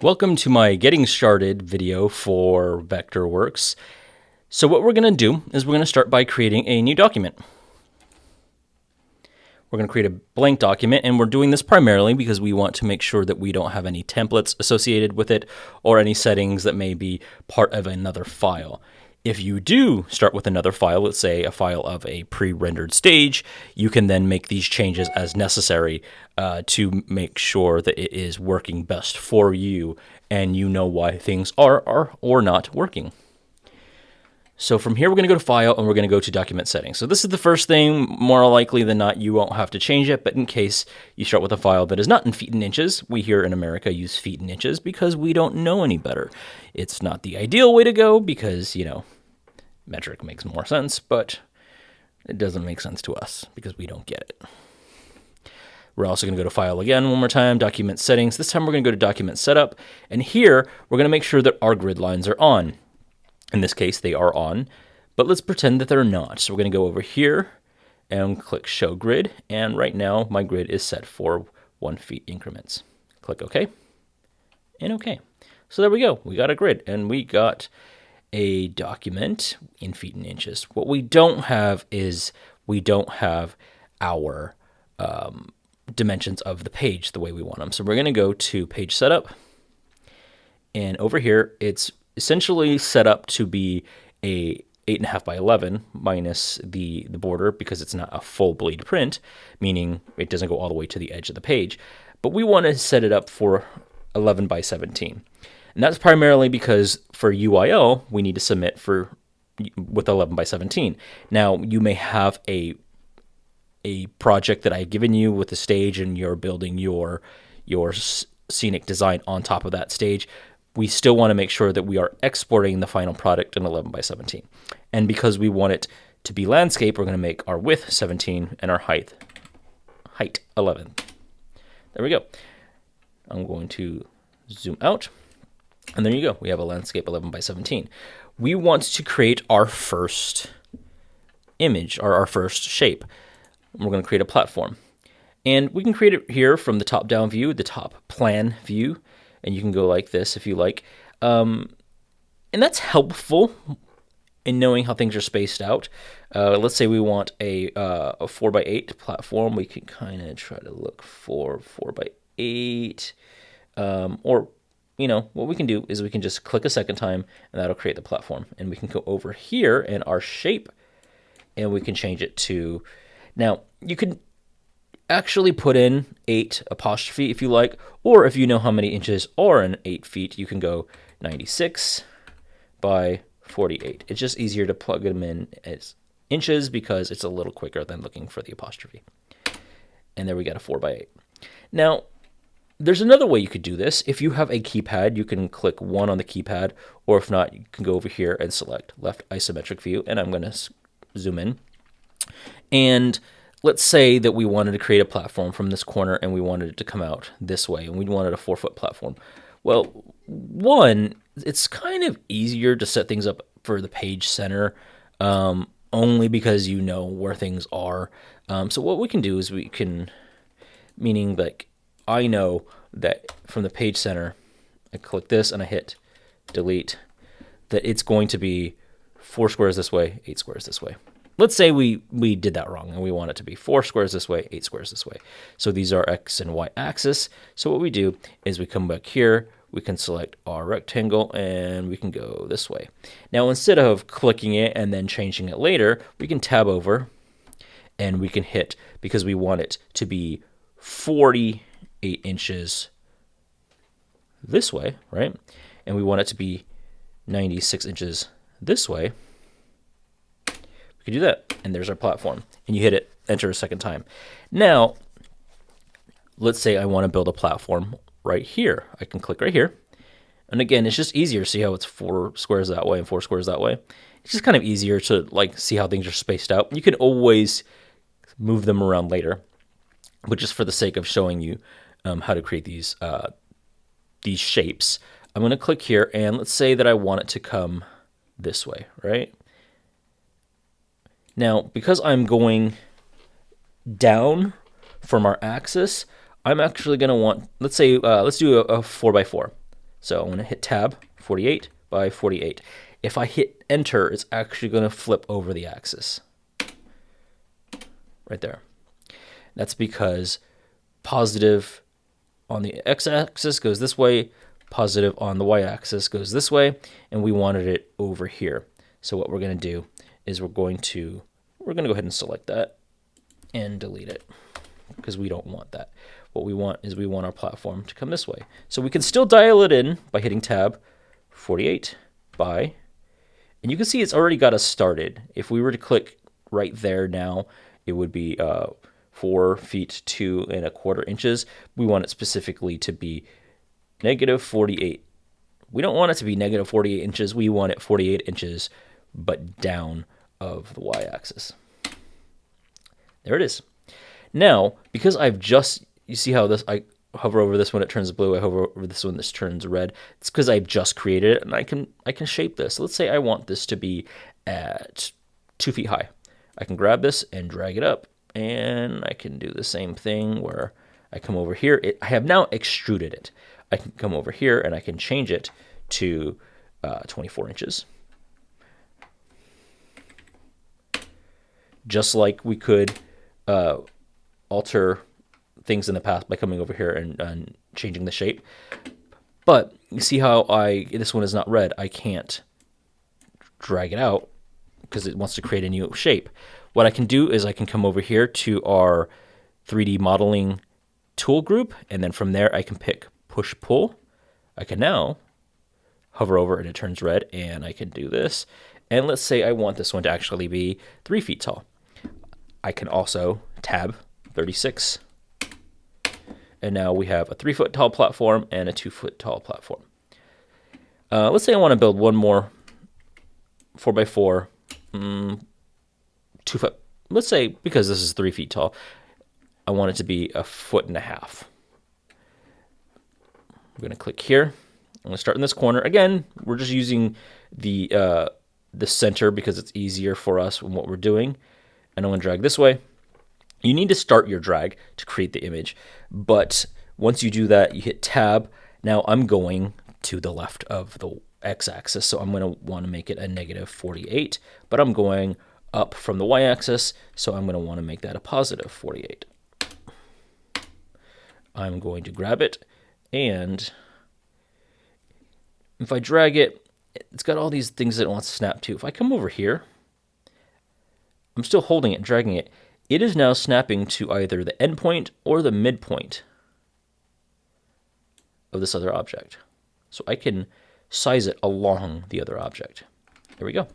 Welcome to my getting started video for Vectorworks. So what we're going to do is we're going to start by creating a new document. We're going to create a blank document, and we're doing this primarily because we want to make sure that we don't have any templates associated with it or any settings that may be part of another file. If you do start with another file, let's say a file of a pre-rendered stage, you can then make these changes as necessary to make sure that it is working best for you and you know why things are or not working. So from here, we're going to go to File and we're going to go to Document Settings. So this is the first thing. More likely than not, you won't have to change it, but in case you start with a file that is not in feet and inches, we here in America use feet and inches because we don't know any better. It's not the ideal way to go because, you know, metric makes more sense, but it doesn't make sense to us because we don't get it. We're also going to go to File again one more time, Document Settings. This time we're going to go to Document Setup, and here we're going to make sure that our grid lines are on. In this case, they are on, but let's pretend that they're not. So we're going to go over here and click Show Grid, and right now my grid is set for 1 feet increments. Click OK, and OK. So there we go. We got a grid, and we got a document in feet and inches. What we don't have is we don't have our dimensions of the page the way we want them. So we're going to go to Page Setup, and over here it's essentially set up to be a 8.5 by 11 minus the border because it's not a full bleed print, meaning it doesn't go all the way to the edge of the page. But we want to set it up for 11 by 17. And that's primarily because for UIL, we need to submit with 11 by 17. Now, you may have a project that I've given you with a stage and you're building your scenic design on top of that stage. We still want to make sure that we are exporting the final product in 11 by 17. And because we want it to be landscape, we're going to make our width 17 and our height 11. There we go. I'm going to zoom out. And there you go. We have a landscape 11 by 17. We want to create our first image or our first shape. We're going to create a platform. And we can create it here from the top-down view, the top plan view. And you can go like this if you like. And that's helpful in knowing how things are spaced out. Let's say we want a 4x8 platform. We can kind of try to look for 4x8. Or you know, what we can do is we can just click a second time and that'll create the platform. And we can go over here in our shape and we can change it to, now you can actually put in 8 apostrophe if you like, or if you know how many inches are in 8 feet, you can go 96 by 48. It's just easier to plug them in as inches because it's a little quicker than looking for the apostrophe. And there we got a 4x8. Now, there's another way you could do this. If you have a keypad, you can click 1 on the keypad, or if not, you can go over here and select left isometric view, and I'm going to zoom in. And let's say that we wanted to create a platform from this corner and we wanted it to come out this way, and we wanted a 4-foot platform. Well, one, it's kind of easier to set things up for the page center, only because you know where things are. So what we can do is we can, meaning like, I know that from the page center, I click this and I hit delete, that it's going to be 4 squares this way, 8 squares this way. Let's say we did that wrong and we want it to be 4 squares this way, 8 squares this way. So these are X and Y axis. So what we do is we come back here, we can select our rectangle and we can go this way. Now, instead of clicking it and then changing it later, we can tab over and we can hit, because we want it to be 48 inches this way, right? And we want it to be 96 inches this way. We can do that, and there's our platform. And you hit it, enter a second time. Now, let's say I want to build a platform right here. I can click right here. And again, it's just easier. See how it's 4 squares that way and 4 squares that way? It's just kind of easier to like see how things are spaced out. You can always move them around later, but just for the sake of showing you how to create these shapes, I'm going to click here, and let's say that I want it to come this way, right? Now, because I'm going down from our axis, I'm actually going to want, let's say, let's do a 4x4. So I'm going to hit tab, 48 by 48. If I hit enter, it's actually going to flip over the axis. Right there. That's because positive on the x-axis goes this way, positive on the y-axis goes this way, and we wanted it over here. So what we're going to do is we're going to go ahead and select that and delete it because we don't want that. What we want is we want our platform to come this way. So we can still dial it in by hitting tab, 48 by, and you can see it's already got us started. If we were to click right there now, it would be 4 feet 2¼ inches. We want it specifically to be negative 48. We don't want it to be negative 48 inches. We want it 48 inches, but down of the y-axis. There it is. Now, because I've just, you see how this, I hover over this when it turns blue, I hover over this when this turns red. It's because I've just created it, and I can shape this. Let's say I want this to be at 2 feet high. I can grab this and drag it up, and I can do the same thing where I come over here. I have now extruded it. I can come over here and I can change it to 24 inches. Just like we could alter things in the past by coming over here and changing the shape. But you see how this one is not red. I can't drag it out because it wants to create a new shape. What I can do is I can come over here to our 3D modeling tool group, and then from there I can pick push pull. I can now hover over and it turns red, and I can do this. And let's say I want this one to actually be 3 feet tall. I can also tab 36. And now we have a 3 foot tall platform and a 2 foot tall platform. Let's say I want to build one more 4x4, 2 foot. Let's say, because this is 3 feet tall, I want it to be 1.5 feet. I'm going to click here. I'm going to start in this corner. Again, we're just using the center because it's easier for us in what we're doing. And I'm going to drag this way. You need to start your drag to create the image. But once you do that, you hit tab. Now I'm going to the left of the x-axis. So I'm going to want to make it a negative 48. But I'm going up from the y-axis. So I'm going to want to make that a positive 48. I'm going to grab it. And if I drag it, it's got all these things that it wants to snap to. If I come over here, I'm still holding it, dragging it. It is now snapping to either the endpoint or the midpoint of this other object. So I can size it along the other object. There we go.